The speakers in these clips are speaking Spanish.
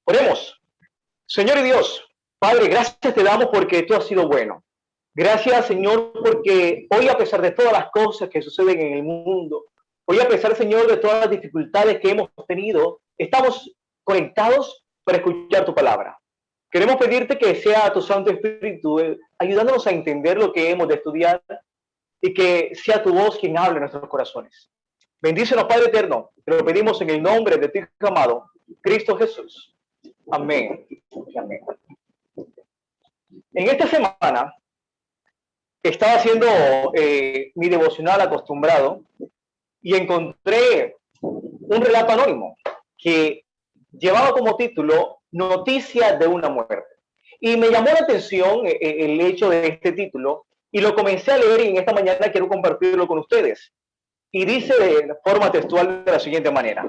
Oremos. Señor y Dios, Padre, gracias te damos porque tú has sido bueno. Gracias, Señor, porque hoy, a pesar de todas las cosas que suceden en el mundo, hoy, a pesar, Señor, de todas las dificultades que hemos tenido, estamos conectados para escuchar tu palabra. Queremos pedirte que sea tu Santo Espíritu ayudándonos a entender lo que hemos de estudiar y que sea tu voz quien hable en nuestros corazones. Bendícenos, Padre eterno, te lo pedimos en el nombre de tu Hijo amado, Cristo Jesús. Amén. Amén. En esta semana estaba haciendo mi devocional acostumbrado y encontré un relato anónimo que llevaba como título Noticia de una muerte. Y me llamó la atención el hecho de este título y lo comencé a leer y en esta mañana quiero compartirlo con ustedes. Y dice de forma textual de la siguiente manera.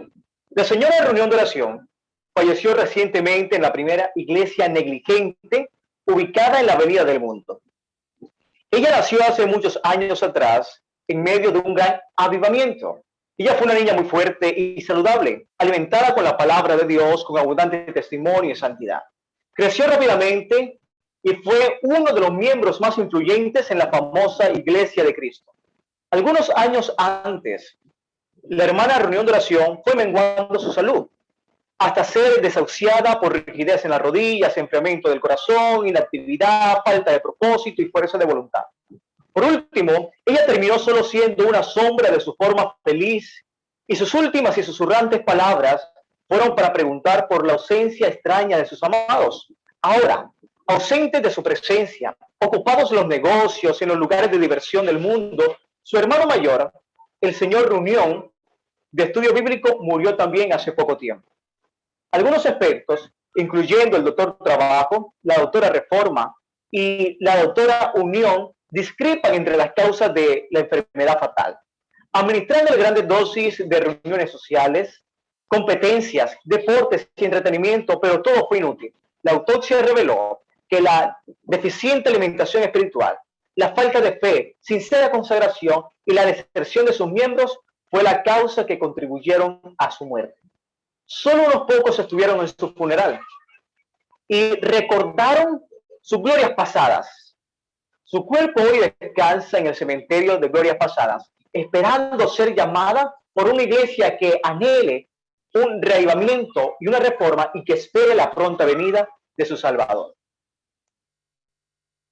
La señora reunión de oración falleció recientemente en la primera iglesia negligente ubicada en la Avenida del Mundo. Ella nació hace muchos años atrás en medio de un gran avivamiento. Ella fue una niña muy fuerte y saludable, alimentada con la palabra de Dios, con abundante testimonio y santidad. Creció rápidamente y fue uno de los miembros más influyentes en la famosa Iglesia de Cristo. Algunos años antes, la hermana reunión de oración fue menguando su salud, hasta ser desahuciada por rigidez en las rodillas, enfriamiento del corazón, inactividad, falta de propósito y fuerza de voluntad. Por último, ella terminó solo siendo una sombra de su forma feliz y sus últimas y susurrantes palabras fueron para preguntar por la ausencia extraña de sus amados. Ahora, ausentes de su presencia, ocupados en los negocios, en los lugares de diversión del mundo, su hermano mayor, el señor Reunión, de estudio bíblico, murió también hace poco tiempo. Algunos expertos, incluyendo el doctor Trabajo, la doctora Reforma y la doctora Unión, discrepan entre las causas de la enfermedad fatal, administrando grandes dosis de reuniones sociales, competencias, deportes y entretenimiento, pero todo fue inútil. La autopsia reveló que la deficiente alimentación espiritual, la falta de fe, sincera consagración y la deserción de sus miembros fue la causa que contribuyeron a su muerte. Solo unos pocos estuvieron en su funeral y recordaron sus glorias pasadas. Su cuerpo hoy descansa en el cementerio de glorias pasadas, esperando ser llamada por una iglesia que anhele un reavivamiento y una reforma y que espere la pronta venida de su Salvador.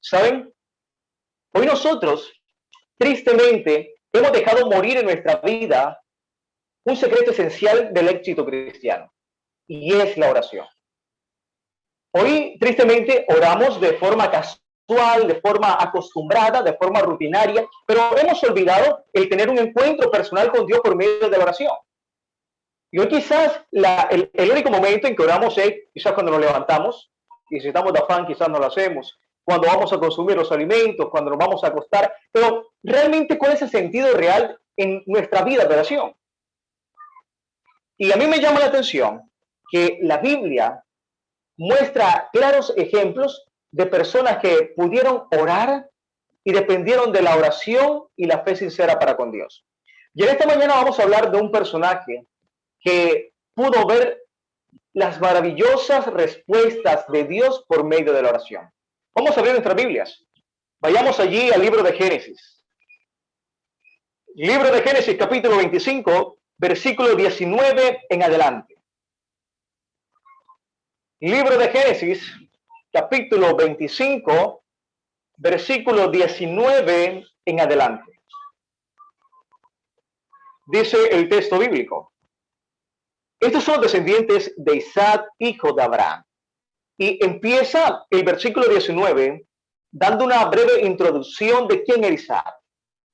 ¿Saben? Hoy nosotros, tristemente, hemos dejado morir en nuestra vida un secreto esencial del éxito cristiano, y es la oración. Hoy, tristemente, oramos de forma casual, de forma acostumbrada, de forma rutinaria, pero hemos olvidado el tener un encuentro personal con Dios por medio de la oración. Y hoy quizás el único momento en que oramos es quizás cuando nos levantamos, y si estamos de afán quizás no lo hacemos, cuando vamos a consumir los alimentos, cuando nos vamos a acostar, pero realmente ¿cuál es el sentido real en nuestra vida de oración? Y a mí me llama la atención que la Biblia muestra claros ejemplos de personas que pudieron orar y dependieron de la oración y la fe sincera para con Dios. Y en esta mañana vamos a hablar de un personaje que pudo ver las maravillosas respuestas de Dios por medio de la oración. Vamos a abrir nuestras Biblias. Vayamos allí al libro de Génesis. Libro de Génesis, capítulo 25, versículo 19 en adelante. Libro de Génesis, capítulo 25, versículo 19 en adelante. Dice el texto bíblico. Estos son los descendientes de Isaac, hijo de Abraham. Y empieza el versículo 19 dando una breve introducción de quién era Isaac.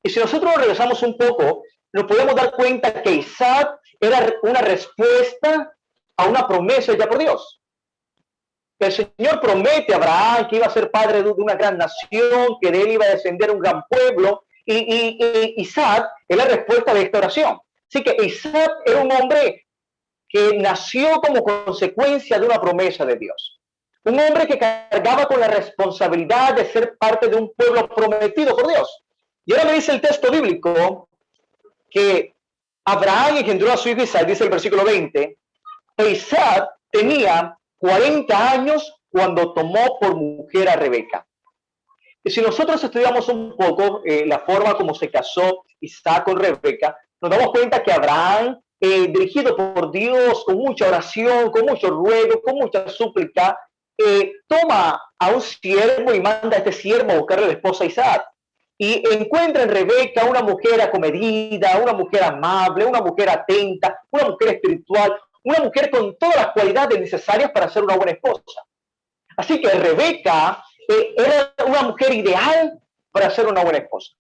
Y si nosotros regresamos un poco, nos podemos dar cuenta que Isaac era una respuesta a una promesa ya por Dios. El Señor promete a Abraham que iba a ser padre de una gran nación, que de él iba a descender un gran pueblo, y Isaac es la respuesta de esta oración. Así que Isaac era un hombre que nació como consecuencia de una promesa de Dios. Un hombre que cargaba con la responsabilidad de ser parte de un pueblo prometido por Dios. Y ahora me dice el texto bíblico que Abraham engendró a su hijo Isaac, dice el versículo 20, e Isaac tenía 40 años cuando tomó por mujer a Rebeca. Y si nosotros estudiamos un poco la forma como se casó Isaac con Rebeca, nos damos cuenta que Abraham, dirigido por Dios con mucha oración, con mucho ruego, con mucha súplica, toma a un siervo y manda a este siervo a buscarle a la esposa a Isaac. Y encuentra en Rebeca una mujer acomedida, una mujer amable, una mujer atenta, una mujer espiritual, una mujer con todas las cualidades necesarias para ser una buena esposa. Así que Rebeca era una mujer ideal para ser una buena esposa.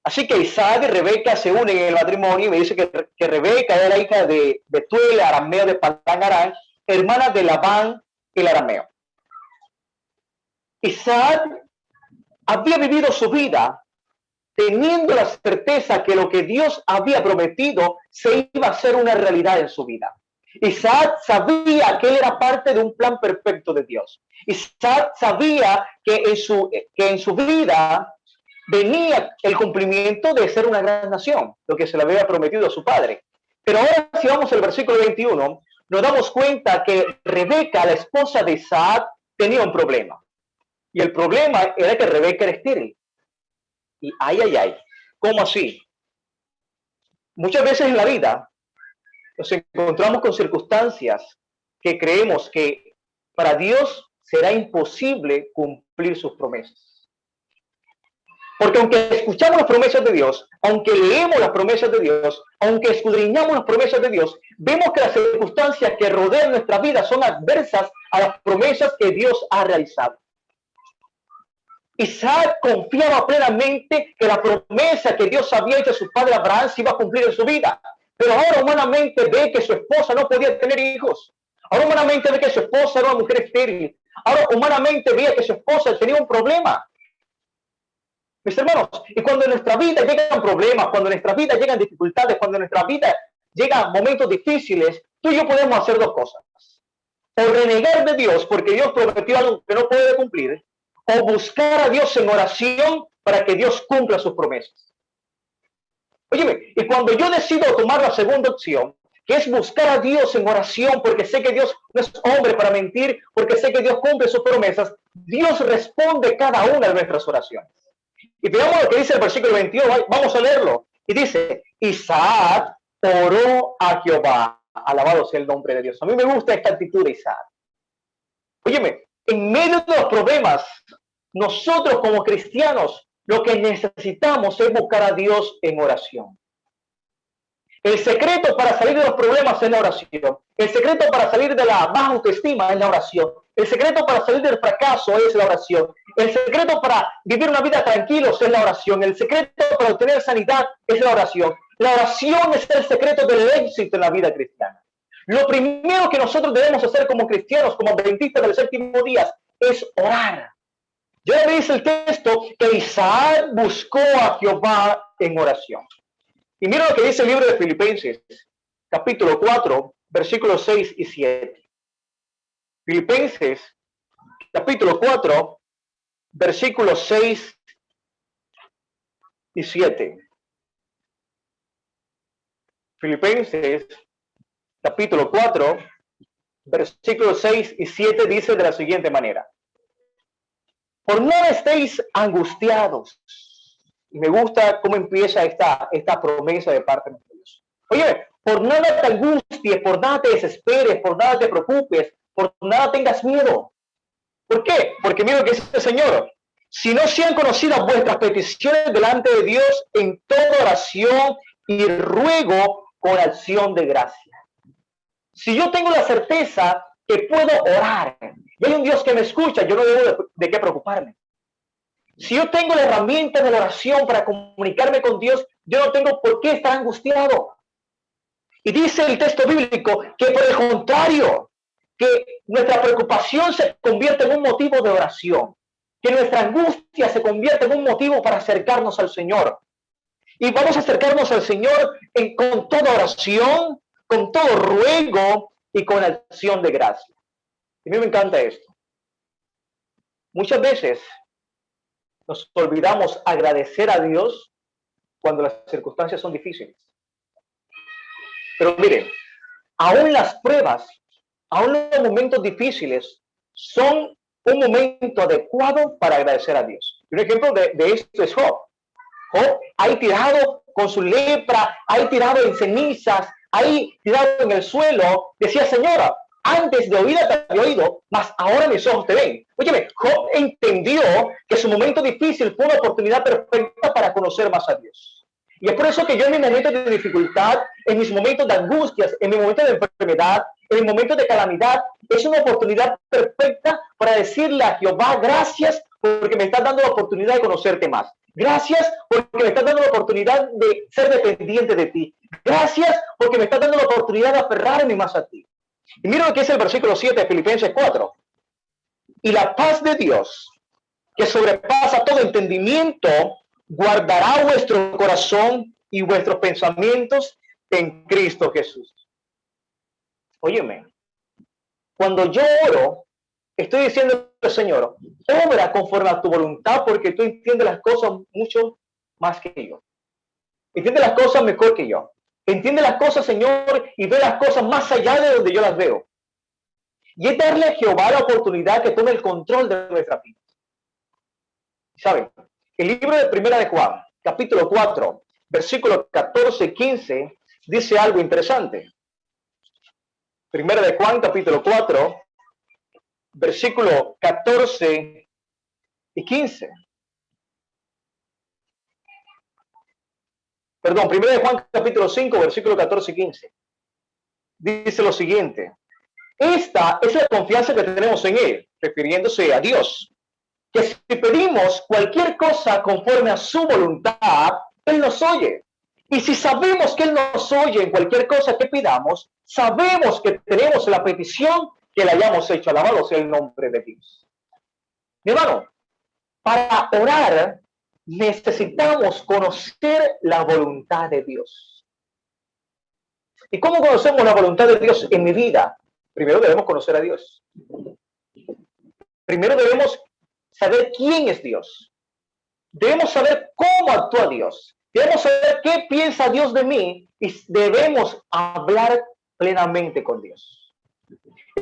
Así que Isaac y Rebeca se unen en el matrimonio y me dice que Rebeca era hija de Betuel, arameo de Padán Aram, hermana de Labán, el arameo. Isaac había vivido su vida teniendo la certeza que lo que Dios había prometido se iba a hacer una realidad en su vida. Isaac sabía que él era parte de un plan perfecto de Dios. Isaac sabía que en su vida venía el cumplimiento de ser una gran nación, lo que se le había prometido a su padre. Pero ahora, si vamos al versículo 21, nos damos cuenta que Rebeca, la esposa de Isaac, tenía un problema. Y el problema era que Rebeca era estéril. Y ay, ¿cómo así? Muchas veces en la vida nos encontramos con circunstancias que creemos que para Dios será imposible cumplir sus promesas. Porque aunque escuchamos las promesas de Dios, aunque leemos las promesas de Dios, aunque escudriñamos las promesas de Dios, vemos que las circunstancias que rodean nuestra vida son adversas a las promesas que Dios ha realizado. Isaac confiaba plenamente que la promesa que Dios había hecho a su padre Abraham se iba a cumplir en su vida. Pero ahora humanamente ve que su esposa no podía tener hijos. Ahora humanamente ve que su esposa era una mujer estéril. Ahora humanamente veía que su esposa tenía un problema. Mis hermanos, y cuando en nuestra vida llegan problemas, cuando en nuestra vida llegan dificultades, cuando en nuestra vida llegan momentos difíciles, tú y yo podemos hacer dos cosas. O renegar de Dios porque Dios prometió algo que no puede cumplir, o buscar a Dios en oración para que Dios cumpla sus promesas. Óyeme, y cuando yo decido tomar la segunda opción, que es buscar a Dios en oración, porque sé que Dios no es hombre para mentir, porque sé que Dios cumple sus promesas, Dios responde cada una de nuestras oraciones. Y veamos lo que dice el versículo 21, vamos a leerlo. Y dice, Isaac oró a Jehová. Alabado sea el nombre de Dios. A mí me gusta esta actitud de Isaac. Óyeme, en medio de los problemas, nosotros como cristianos, lo que necesitamos es buscar a Dios en oración. El secreto para salir de los problemas es la oración. El secreto para salir de la baja autoestima es la oración. El secreto para salir del fracaso es la oración. El secreto para vivir una vida tranquilos es la oración. El secreto para obtener sanidad es la oración. La oración es el secreto del éxito en la vida cristiana. Lo primero que nosotros debemos hacer como cristianos, como adventistas del séptimo día, es orar. Ya dice el texto que Isaac buscó a Jehová en oración. Y mira lo que dice el libro de Filipenses, capítulo 4, versículos 6 y 7. Filipenses, capítulo 4, versículos 6 y 7. Filipenses, capítulo 4, versículos 6 y 7 dice de la siguiente manera. Por no estéis angustiados. Y me gusta cómo empieza esta promesa de parte de Dios. Oye, por nada te angusties, por nada te desesperes, por nada te preocupes, por nada tengas miedo. ¿Por qué? Porque mira lo que dice el Señor. Si no sean conocidas vuestras peticiones delante de Dios en toda oración y ruego con acción de gracia. Si yo tengo la certeza que puedo orar y hay un Dios que me escucha, yo no debo de qué preocuparme. Si yo tengo la herramienta de la oración para comunicarme con Dios, yo no tengo por qué estar angustiado. Y dice el texto bíblico que por el contrario, que nuestra preocupación se convierte en un motivo de oración, que nuestra angustia se convierte en un motivo para acercarnos al Señor. Y vamos a acercarnos al Señor con toda oración, con todo ruego y con acción de gracia. Y a mí me encanta esto. Muchas veces nos olvidamos agradecer a Dios cuando las circunstancias son difíciles. Pero miren, aún las pruebas aún los momentos difíciles son un momento adecuado para agradecer a Dios. Un ejemplo de esto es Job. Job, ahí tirado con su lepra, ahí tirado en cenizas, ahí tirado en el suelo, decía, Señora, antes de oír te había oído, mas ahora mis ojos te ven. Óyeme, Job entendió que su momento difícil fue una oportunidad perfecta para conocer más a Dios. Y es por eso que yo en mis momentos de dificultad, en mis momentos de angustias, en mis momentos de enfermedad, en mis momentos de calamidad, es una oportunidad perfecta para decirle a Jehová, gracias porque me estás dando la oportunidad de conocerte más. Gracias porque me estás dando la oportunidad de ser dependiente de ti. Gracias porque me estás dando la oportunidad de aferrarme más a ti. Y mira lo que es el versículo 7 de Filipenses 4. Y la paz de Dios, que sobrepasa todo entendimiento, guardará vuestro corazón y vuestros pensamientos en Cristo Jesús. Óyeme, cuando yo oro, estoy diciendo al Señor, obra conforme a tu voluntad porque tú entiendes las cosas mucho más que yo. Entiende las cosas mejor que yo. Entiende las cosas, Señor, y ve las cosas más allá de donde yo las veo. Y es darle a Jehová la oportunidad que tome el control de nuestra vida. ¿Saben? El libro de Primera de Juan, capítulo 4, versículos 14 y 15, dice algo interesante. Primera de Juan, capítulo 4, versículo 14 y 15. Perdón, Primera de Juan, capítulo 5, versículo 14 y 15. Dice lo siguiente. Esta es la confianza que tenemos en Él, refiriéndose a Dios, que si pedimos cualquier cosa conforme a su voluntad, Él nos oye. Y si sabemos que Él nos oye en cualquier cosa que pidamos, sabemos que tenemos la petición que le hayamos hecho. Alabado sea el nombre de Dios. Mi hermano, para orar necesitamos conocer la voluntad de Dios. ¿Y cómo conocemos la voluntad de Dios en mi vida? Primero debemos conocer a Dios. Primero debemos saber quién es Dios. Debemos saber cómo actúa Dios. Debemos saber qué piensa Dios de mí y debemos hablar plenamente con Dios.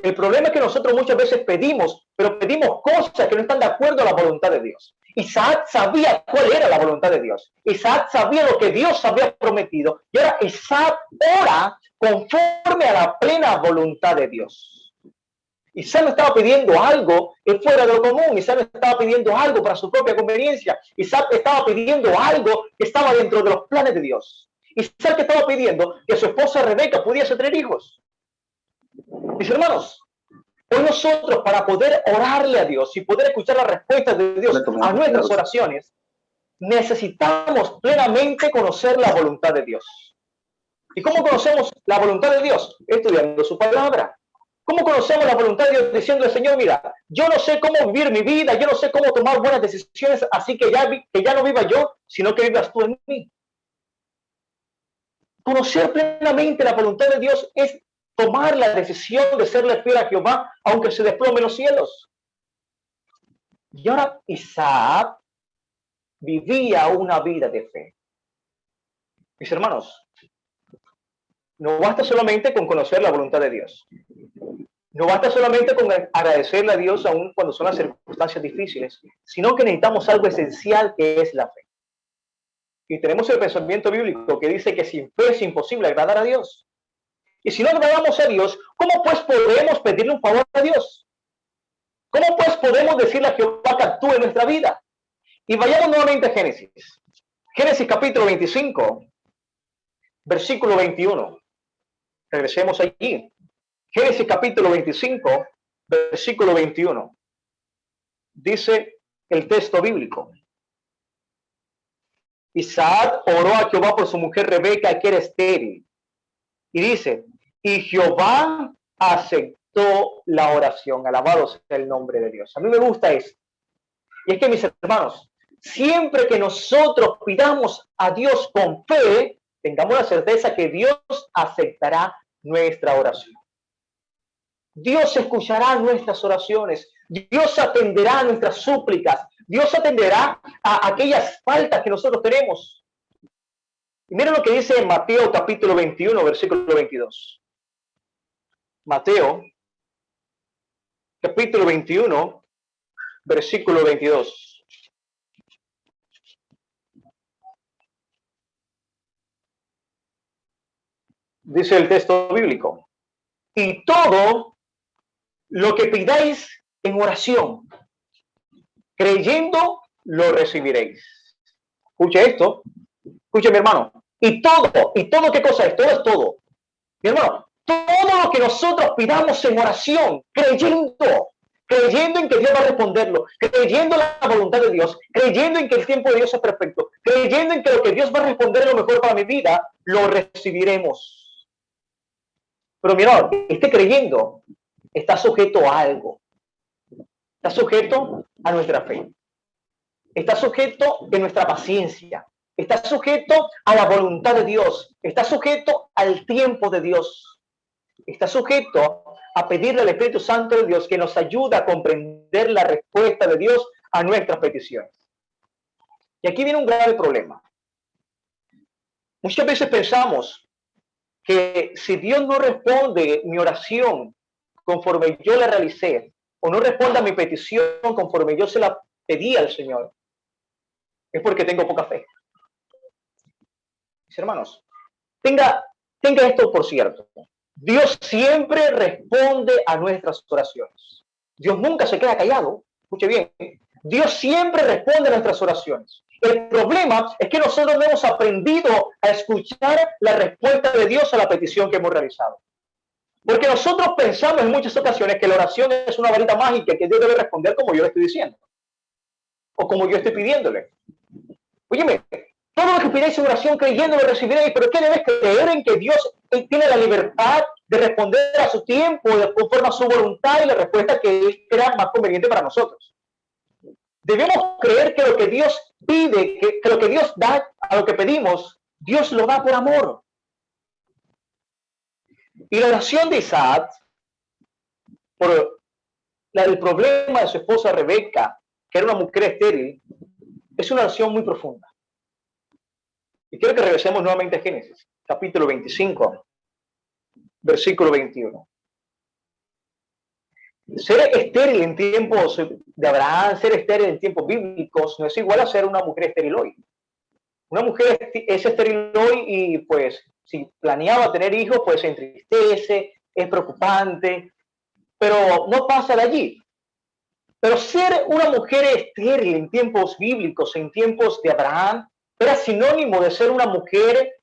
El problema es que nosotros muchas veces pedimos, pero pedimos cosas que no están de acuerdo a la voluntad de Dios. Isaac sabía cuál era la voluntad de Dios. Isaac sabía lo que Dios había prometido. Y ahora Isaac ora conforme a la plena voluntad de Dios. Isaac no estaba pidiendo algo fuera de lo común. Isaac no estaba pidiendo algo para su propia conveniencia. Isaac estaba pidiendo algo que estaba dentro de los planes de Dios. Isaac estaba pidiendo que su esposa Rebeca pudiese tener hijos. Mis hermanos, hoy nosotros para poder orarle a Dios y poder escuchar las respuestas de Dios a nuestras oraciones, necesitamos plenamente conocer la voluntad de Dios. ¿Y cómo conocemos la voluntad de Dios? Estudiando su palabra. ¿Cómo conocemos la voluntad de Dios? Diciendo al Señor, mira, yo no sé cómo vivir mi vida, yo no sé cómo tomar buenas decisiones, así que ya no viva yo, sino que vivas tú en mí. Conocer plenamente la voluntad de Dios es tomar la decisión de serle fiel a Jehová, aunque se desplomen los cielos. Y ahora Isaac vivía una vida de fe. Mis hermanos, no basta solamente con conocer la voluntad de Dios. No basta solamente con agradecerle a Dios aún cuando son las circunstancias difíciles, sino que necesitamos algo esencial que es la fe. Y tenemos el pensamiento bíblico que dice que sin fe es imposible agradar a Dios. Y si no agradamos a Dios, ¿cómo pues podemos pedirle un favor a Dios? ¿Cómo pues podemos decirle a Jehová que actúe en nuestra vida? Y vayamos nuevamente a Génesis. Génesis capítulo 25, versículo 21. Regresemos allí. Génesis capítulo 25, versículo 21. Dice el texto bíblico. Isaac oró a Jehová por su mujer Rebeca, que era estéril. Y dice, y Jehová aceptó la oración. Alabado sea el nombre de Dios. A mí me gusta esto. Y es que, mis hermanos, siempre que nosotros pidamos a Dios con fe, tengamos la certeza que Dios aceptará nuestra oración. Dios escuchará nuestras oraciones. Dios atenderá a nuestras súplicas. Dios atenderá a aquellas faltas que nosotros tenemos. Y miren lo que dice en Mateo capítulo 21, versículo 22. Mateo capítulo 21, versículo 22. Dice el texto bíblico: y todo lo que pidáis en oración, creyendo, lo recibiréis. Escuche esto, escuche mi hermano. Y todo, ¿qué cosa es? Todo es todo. Mi hermano, todo lo que nosotros pidamos en oración, creyendo en que Dios va a responderlo, creyendo en la voluntad de Dios, creyendo en que el tiempo de Dios es perfecto, creyendo en que lo que Dios va a responder es lo mejor para mi vida, lo recibiremos. Pero mira, este creyendo está sujeto a algo. Está sujeto a nuestra fe. Está sujeto a nuestra paciencia. Está sujeto a la voluntad de Dios. Está sujeto al tiempo de Dios. Está sujeto a pedirle al Espíritu Santo de Dios que nos ayude a comprender la respuesta de Dios a nuestras peticiones. Y aquí viene un grave problema. Muchas veces pensamos que si Dios no responde mi oración conforme yo la realicé, o no responde a mi petición conforme yo se la pedí al Señor, es porque tengo poca fe. Mis hermanos, tenga esto por cierto. Dios siempre responde a nuestras oraciones. Dios nunca se queda callado. Escuche bien. Dios siempre responde a nuestras oraciones. El problema es que nosotros no hemos aprendido a escuchar la respuesta de Dios a la petición que hemos realizado. Porque nosotros pensamos en muchas ocasiones que la oración es una varita mágica que Dios debe responder como yo le estoy diciendo. O como yo estoy pidiéndole. Óyeme, todo lo que pidáis en oración creyendo lo recibiréis, pero ¿qué debes creer? En que Dios tiene la libertad de responder a su tiempo, conforme a su voluntad y la respuesta que Él crea más conveniente para nosotros. Debemos creer que lo que Dios pide, que lo que Dios da a lo que pedimos, Dios lo da por amor. Y la oración de Isaac, por el problema de su esposa Rebeca, que era una mujer estéril, es una oración muy profunda. Y quiero que regresemos nuevamente a Génesis, capítulo 25, versículo 21. Ser estéril en tiempos de Abraham, ser estéril en tiempos bíblicos, no es igual a ser una mujer estéril hoy. Una mujer es estéril hoy y pues si planeaba tener hijos, pues se entristece, es preocupante, pero no pasa de allí. Pero ser una mujer estéril en tiempos bíblicos, en tiempos de Abraham, era sinónimo de ser una mujer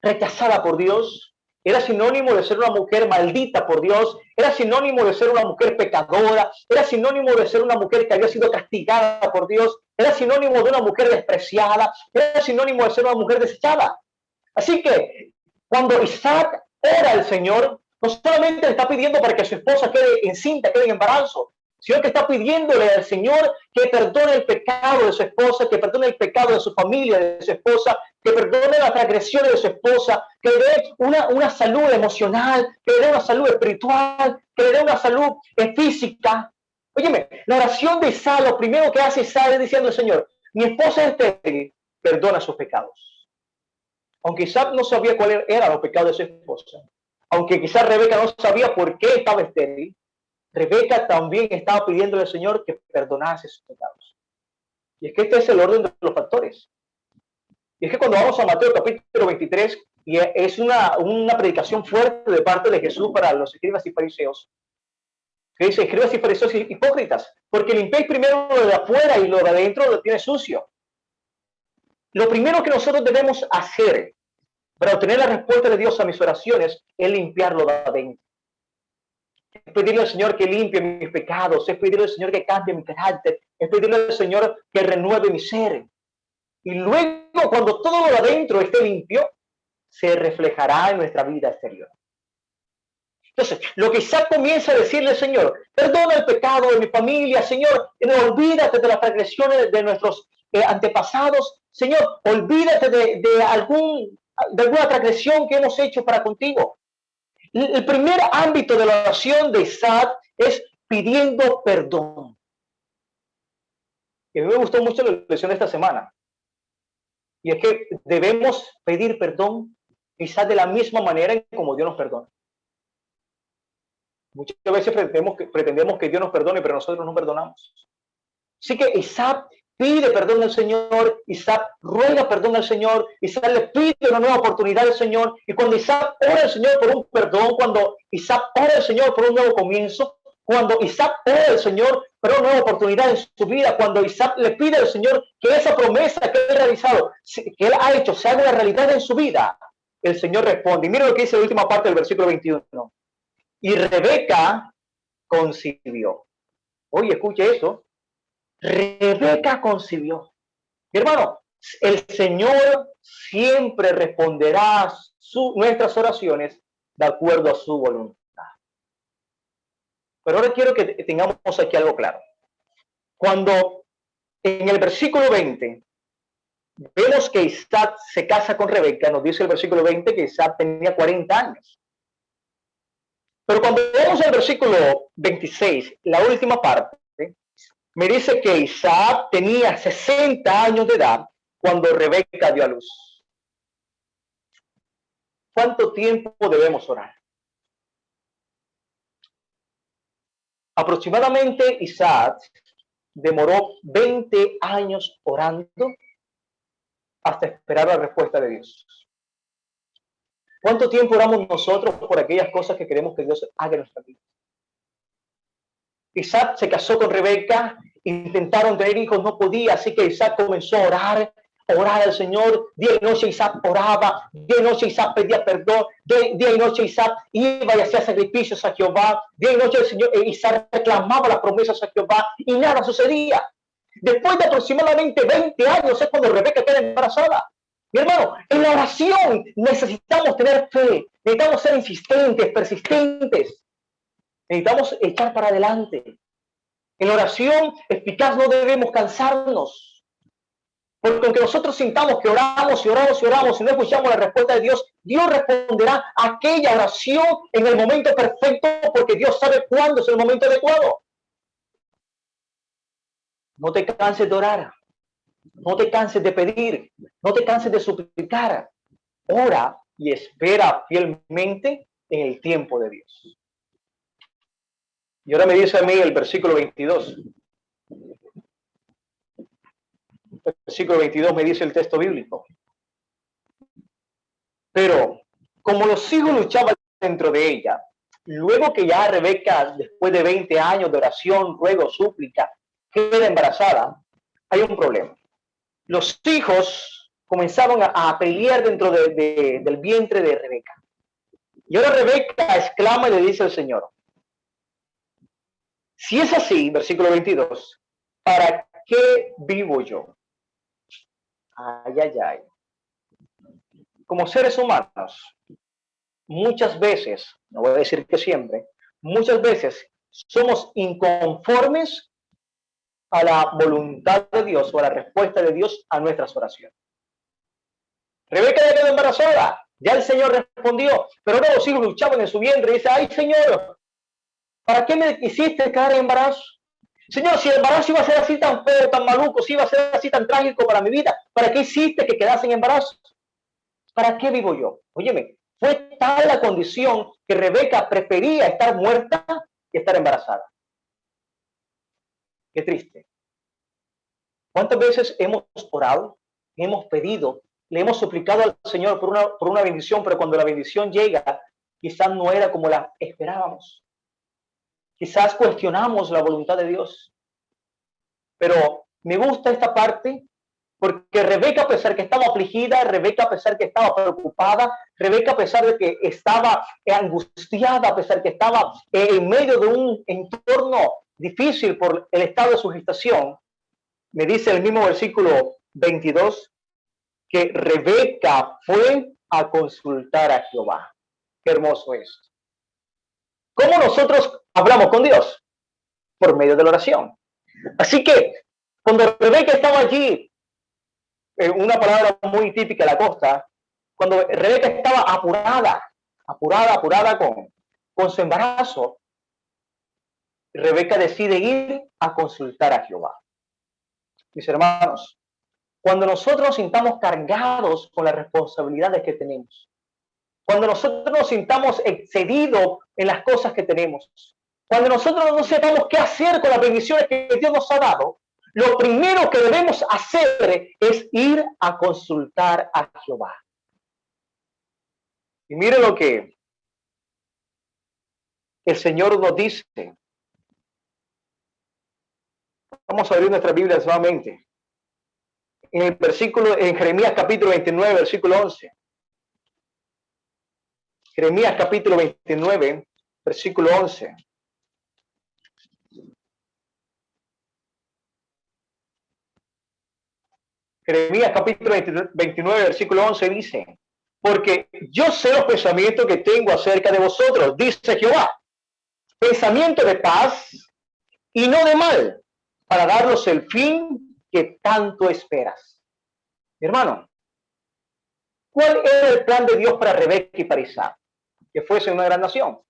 rechazada por Dios, era sinónimo de ser una mujer maldita por Dios, era sinónimo de ser una mujer pecadora, era sinónimo de ser una mujer que había sido castigada por Dios, era sinónimo de una mujer despreciada, era sinónimo de ser una mujer desechada. Así que cuando Isaac ora al Señor, no solamente le está pidiendo para que su esposa quede encinta, quede en embarazo, sino que está pidiéndole al Señor que perdone el pecado de su esposa, que perdone el pecado de su familia, de su esposa, que perdone las transgresiones de su esposa, que le dé una salud emocional, que le dé una salud espiritual, que le dé una salud física. Óyeme, la oración de Isaac, lo primero que hace Isaac es diciendo al Señor, mi esposa es estéril, perdona sus pecados. Aunque Isaac no sabía cuáles eran los pecados de su esposa, aunque quizás Rebeca no sabía por qué estaba estéril, Rebeca también estaba pidiéndole al Señor que perdonase sus pecados. Y es que este es el orden de los factores. Y es que cuando vamos a Mateo capítulo 23, y es una predicación fuerte de parte de Jesús para los escribas y fariseos, que dice, escribas y fariseos hipócritas, porque limpiáis primero lo de afuera y lo de adentro lo tiene sucio. Lo primero que nosotros debemos hacer para obtener la respuesta de Dios a mis oraciones es limpiarlo de adentro. Es pedirle al Señor que limpie mis pecados, es pedirle al Señor que cambie mi carácter, es pedirle al Señor que renueve mi ser. Y luego, cuando todo lo de adentro esté limpio, se reflejará en nuestra vida exterior. Entonces, lo que Isaac comienza a decirle al Señor, perdona el pecado de mi familia, Señor, no olvídate de las transgresiones de nuestros antepasados, Señor, olvídate de alguna transgresión que hemos hecho para contigo. El primer ámbito de la oración de Isaac es pidiendo perdón. Y a mí me gustó mucho la lección de esta semana. Y es que debemos pedir perdón quizás de la misma manera en como Dios nos perdona. Muchas veces pretendemos que Dios nos perdone, pero nosotros no perdonamos. Así que Isaac pide perdón al Señor, Isaac ruega perdón al Señor, Isaac le pide una nueva oportunidad al Señor, y cuando Isaac ora al Señor por un perdón, cuando Isaac ora al Señor por un nuevo comienzo, cuando Isaac ora al Señor por una nueva oportunidad en su vida, cuando Isaac le pide al Señor que esa promesa que él ha realizado, que él ha hecho, se haga una realidad en su vida, el Señor responde. Y mira lo que dice la última parte del versículo 21. Y Rebeca concibió. Oye, escuche eso. Rebeca concibió. Mi hermano, el Señor siempre responderá nuestras oraciones de acuerdo a su voluntad. Pero ahora quiero que tengamos aquí algo claro. Cuando en el versículo 20 vemos que Isaac se casa con Rebeca, nos dice el versículo 20 que Isaac tenía 40 años. Pero cuando vemos el versículo 26, la última parte, me dice que Isaac tenía 60 años de edad cuando Rebeca dio a luz. ¿Cuánto tiempo debemos orar? Aproximadamente Isaac demoró 20 años orando hasta esperar la respuesta de Dios. ¿Cuánto tiempo oramos nosotros por aquellas cosas que queremos que Dios haga en nuestra vida? Isaac se casó con Rebeca, intentaron tener hijos, no podía, así que Isaac comenzó a orar al Señor. Día y noche Isaac oraba, día y noche Isaac pedía perdón, día y noche Isaac iba y hacía sacrificios a Jehová, día y noche el Señor Isaac reclamaba las promesas a Jehová y nada sucedía. Después de aproximadamente 20 años es cuando Rebeca queda embarazada. Mi hermano, en la oración necesitamos tener fe, necesitamos ser insistentes, persistentes. Necesitamos echar para adelante. En la oración eficaz no debemos cansarnos. Porque aunque nosotros sintamos que oramos y oramos y oramos y no escuchamos la respuesta de Dios, Dios responderá a aquella oración en el momento perfecto porque Dios sabe cuándo es el momento adecuado. No te canses de orar. No te canses de pedir. No te canses de suplicar. Ora y espera fielmente en el tiempo de Dios. Y ahora me dice a mí el versículo 22. El versículo 22 me dice el texto bíblico. Pero como los hijos luchaban dentro de ella, luego que ya Rebeca, después de 20 años de oración, ruego, súplica, queda embarazada, hay un problema. Los hijos comenzaron a pelear dentro del vientre de Rebeca. Y ahora Rebeca exclama y le dice al Señor, si es así, versículo 22, ¿para qué vivo yo? Ay, ay, ay. Como seres humanos, muchas veces, no voy a decir que siempre, muchas veces somos inconformes a la voluntad de Dios o a la respuesta de Dios a nuestras oraciones. Rebeca ya quedó embarazada, ya el Señor respondió, pero ahora los hijos luchaban en su vientre y dice, ay Señor, ¿para qué me hiciste quedar en embarazo? Señor, si el embarazo iba a ser así tan feo, tan maluco, si iba a ser así tan trágico para mi vida, ¿para qué hiciste que quedase en embarazo? ¿Para qué vivo yo? Óyeme, fue tal la condición que Rebeca prefería estar muerta que estar embarazada. Qué triste. ¿Cuántas veces hemos orado, hemos pedido, le hemos suplicado al Señor por una bendición, pero cuando la bendición llega, quizás no era como la esperábamos? Quizás cuestionamos la voluntad de Dios. Pero me gusta esta parte porque Rebeca, a pesar que estaba afligida, Rebeca, a pesar que estaba preocupada, Rebeca, a pesar de que estaba angustiada, a pesar que estaba en medio de un entorno difícil por el estado de su gestación, me dice el mismo versículo 22 que Rebeca fue a consultar a Jehová. Qué hermoso es. ¿Cómo nosotros hablamos con Dios? Por medio de la oración. Así que cuando Rebeca estaba allí, una palabra muy típica de la costa, cuando Rebeca estaba apurada con su embarazo, Rebeca decide ir a consultar a Jehová. Mis hermanos, cuando nosotros nos sintamos cargados con las responsabilidades que tenemos, cuando nosotros nos sintamos excedidos en las cosas que tenemos, cuando nosotros no sepamos qué hacer con las bendiciones que Dios nos ha dado, lo primero que debemos hacer es ir a consultar a Jehová. Y mire lo que el Señor nos dice. Vamos a abrir nuestra Biblia nuevamente. En Jeremías capítulo 29, versículo 11. Jeremías capítulo 29, versículo 11. Jeremías capítulo 29, versículo 11 dice: porque yo sé los pensamientos que tengo acerca de vosotros, dice Jehová, pensamiento de paz y no de mal, para daros el fin que tanto esperas. Mi hermano, ¿cuál era el plan de Dios para Rebeca y para Isaac? Que fuese una gran nación.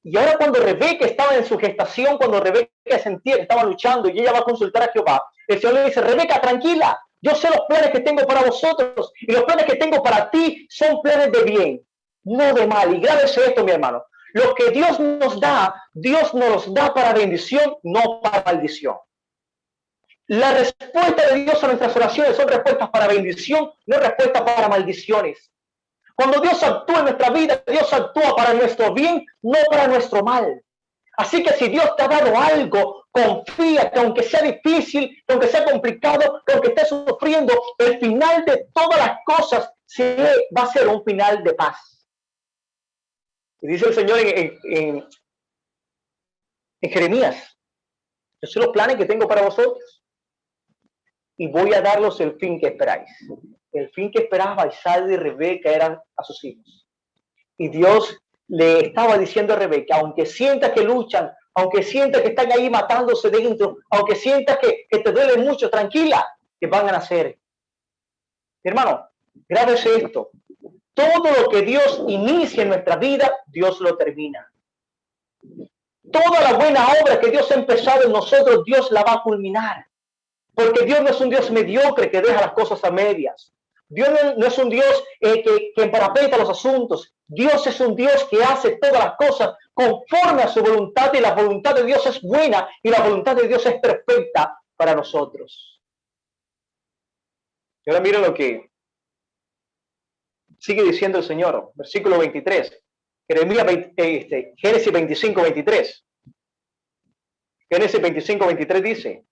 Y ahora cuando Rebeca estaba en su gestación, cuando Rebeca sentía que estaba luchando y ella va a consultar a Jehová, el Señor le dice: Rebeca, tranquila, yo sé los planes que tengo para vosotros y los planes que tengo para ti son planes de bien, no de mal. Y grábese esto, mi hermano, lo que Dios nos da para bendición, no para maldición. La respuesta de Dios a nuestras oraciones son respuestas para bendición, no respuestas para maldiciones. Cuando Dios actúa en nuestra vida, Dios actúa para nuestro bien, no para nuestro mal. Así que si Dios te ha dado algo, confía que aunque sea difícil, que aunque sea complicado, que aunque estés sufriendo, el final de todas las cosas va a ser un final de paz. Y dice el Señor en Jeremías: yo sé los planes que tengo para vosotros y voy a darlos el fin que esperáis. El fin que esperaba Isaac y Rebeca eran a sus hijos. Y Dios le estaba diciendo a Rebeca: aunque sientas que luchan, aunque sientas que están ahí matándose dentro, aunque sientas que te duele mucho, tranquila, que van a nacer. Hermano, grábese esto: todo lo que Dios inicia en nuestra vida, Dios lo termina. Toda la buena obra que Dios ha empezado en nosotros, Dios la va a culminar. Porque Dios no es un Dios mediocre que deja las cosas a medias. Dios no es un Dios que emparapeta los asuntos. Dios es un Dios que hace todas las cosas conforme a su voluntad, y la voluntad de Dios es buena y la voluntad de Dios es perfecta para nosotros. Y ahora miren lo que sigue diciendo el Señor, versículo 23. Génesis 25, 23. Génesis 25, 23 dice: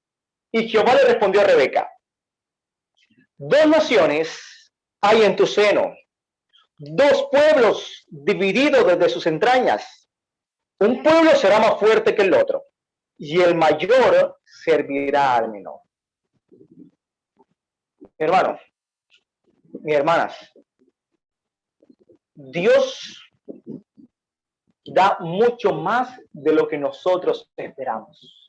y Jehová le respondió a Rebeca: dos naciones hay en tu seno, dos pueblos divididos desde sus entrañas. Un pueblo será más fuerte que el otro, y el mayor servirá al menor. Hermanos, mis hermanas, Dios da mucho más de lo que nosotros esperamos.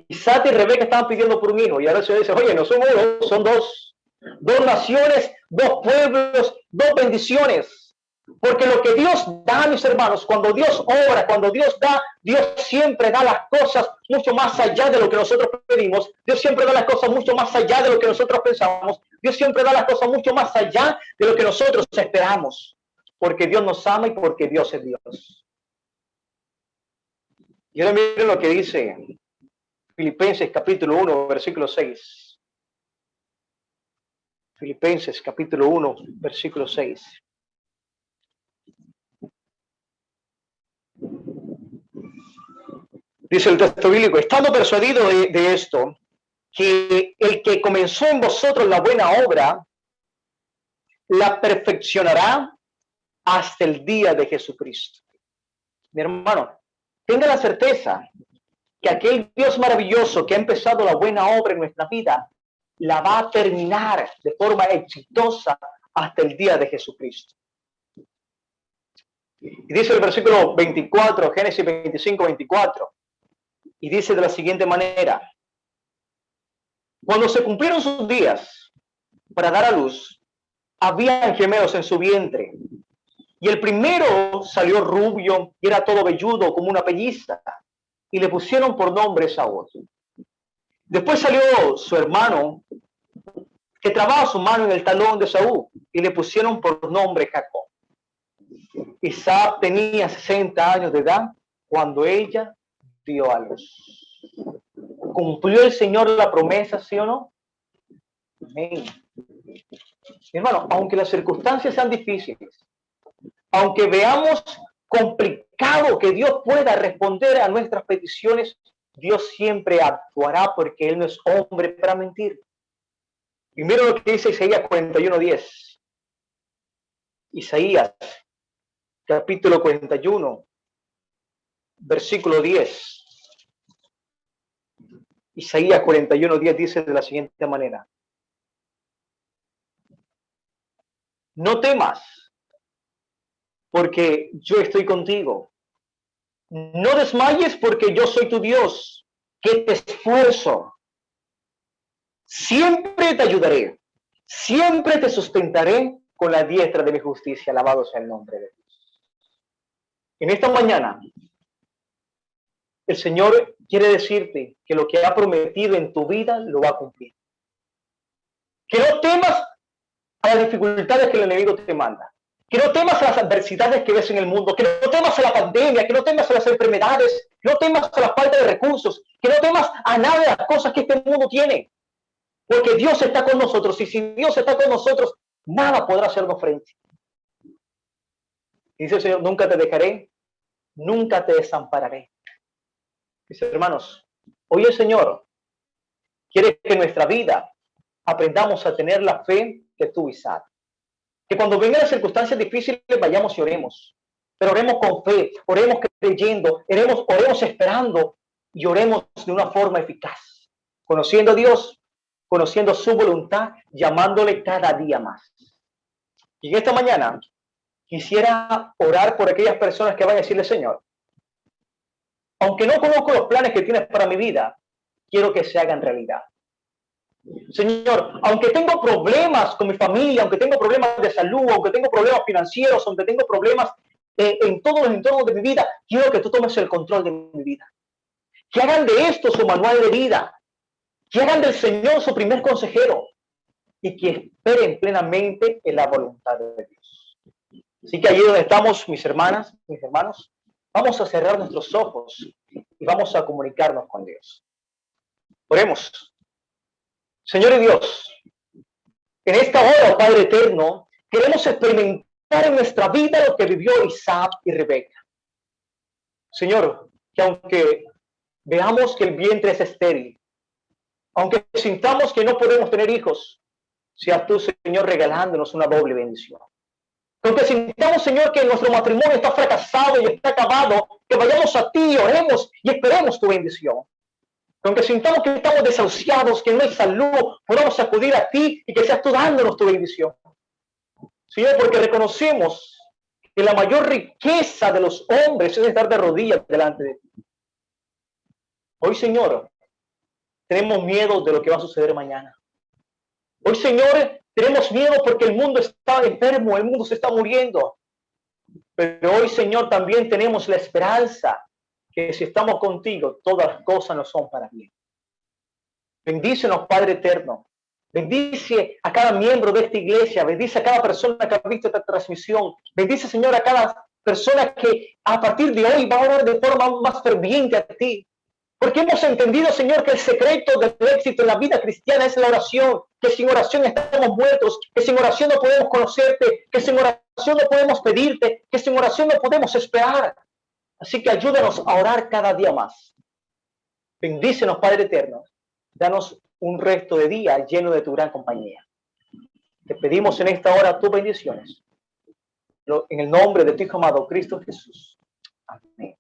Isaac y Rebeca estaban pidiendo por un hijo, y ahora el Señor dice: oye, no son uno, son dos naciones, dos pueblos, dos bendiciones. Porque lo que Dios da, mis hermanos, cuando Dios obra, cuando Dios da, Dios siempre da las cosas mucho más allá de lo que nosotros pedimos. Dios siempre da las cosas mucho más allá de lo que nosotros pensamos. Dios siempre da las cosas mucho más allá de lo que nosotros esperamos. Porque Dios nos ama y porque Dios es Dios. Y ahora miren lo que dice Filipenses capítulo 1, versículo 6. Filipenses capítulo 1, versículo 6. Dice el texto bíblico: estando persuadido de esto, que el que comenzó en vosotros la buena obra, la perfeccionará hasta el día de Jesucristo. Mi hermano, tenga la certeza que aquel Dios maravilloso que ha empezado la buena obra en nuestra vida, la va a terminar de forma exitosa hasta el día de Jesucristo. Y dice el versículo 24, Génesis 25, 24, y dice de la siguiente manera: cuando se cumplieron sus días para dar a luz, habían gemelos en su vientre, y el primero salió rubio y era todo velludo como una pelliza, y le pusieron por nombre Saúl. Después salió su hermano, que trababa su mano en el talón de Saúl, y le pusieron por nombre Jacob. Isaac tenía 60 años de edad cuando ella dio a luz. ¿Cumplió el Señor la promesa, sí o no? Amén. Hermano, aunque las circunstancias sean difíciles, aunque veamos complicado que Dios pueda responder a nuestras peticiones, Dios siempre actuará porque Él no es hombre para mentir. Y mira lo que dice Isaías 41:10. Isaías, capítulo 41, versículo 10. Isaías 41:10 dice de la siguiente manera: no temas, porque yo estoy contigo. No desmayes, porque yo soy tu Dios, que te esfuerzo. Siempre te ayudaré, siempre te sustentaré con la diestra de mi justicia. Alabado sea el nombre de Dios. En esta mañana, el Señor quiere decirte que lo que ha prometido en tu vida lo va a cumplir. Que no temas a las dificultades que el enemigo te manda. Que no temas a las adversidades que ves en el mundo. Que no temas a la pandemia. Que no temas a las enfermedades. Que no temas a la falta de recursos. Que no temas a nada de las cosas que este mundo tiene. Porque Dios está con nosotros. Y si Dios está con nosotros, nada podrá hacernos frente. Dice el Señor: nunca te dejaré, nunca te desampararé. Dice, hermanos, hoy el Señor quiere que en nuestra vida aprendamos a tener la fe que tuvo Isaac. Que cuando vengan las circunstancias difíciles vayamos y oremos. Pero oremos con fe, oremos creyendo, oremos esperando y oremos de una forma eficaz. Conociendo a Dios, conociendo su voluntad, llamándole cada día más. Y en esta mañana quisiera orar por aquellas personas que van a decirle: Señor, aunque no conozco los planes que tienes para mi vida, quiero que se hagan realidad. Señor, aunque tengo problemas con mi familia, aunque tengo problemas de salud, aunque tengo problemas financieros, aunque tengo problemas en todos los entornos de mi vida, quiero que tú tomes el control de mi vida. Que hagan de esto su manual de vida. Que hagan del Señor su primer consejero. Y que esperen plenamente en la voluntad de Dios. Así que allí donde estamos, mis hermanas, mis hermanos, vamos a cerrar nuestros ojos y vamos a comunicarnos con Dios. Oremos. Señor y Dios, en esta hora, Padre eterno, queremos experimentar en nuestra vida lo que vivió Isaac y Rebeca. Señor, que aunque veamos que el vientre es estéril, aunque sintamos que no podemos tener hijos, seas tú, Señor, regalándonos una doble bendición. Aunque sintamos, Señor, que nuestro matrimonio está fracasado y está acabado, que vayamos a ti, oremos y esperemos tu bendición. Aunque sintamos que estamos desahuciados, que no hay salud, podamos acudir a ti y que seas tú dándonos tu bendición. Señor, porque reconocemos que la mayor riqueza de los hombres es estar de rodillas delante de ti. Hoy, Señor, tenemos miedo de lo que va a suceder mañana. Hoy, Señor, tenemos miedo porque el mundo está enfermo, el mundo se está muriendo. Pero hoy, Señor, también tenemos la esperanza que si estamos contigo, todas las cosas nos son para bien. Bendícenos, Padre eterno. Bendice a cada miembro de esta iglesia. Bendice a cada persona que ha visto esta transmisión. Bendice, Señor, a cada persona que a partir de hoy va a orar de forma más ferviente a ti. Porque hemos entendido, Señor, que el secreto del éxito en la vida cristiana es la oración. Que sin oración estamos muertos. Que sin oración no podemos conocerte. Que sin oración no podemos pedirte. Que sin oración no podemos esperar. Así que ayúdanos a orar cada día más. Bendícenos, Padre eterno. Danos un resto de día lleno de tu gran compañía. Te pedimos en esta hora tus bendiciones. En el nombre de tu Hijo amado, Cristo Jesús. Amén.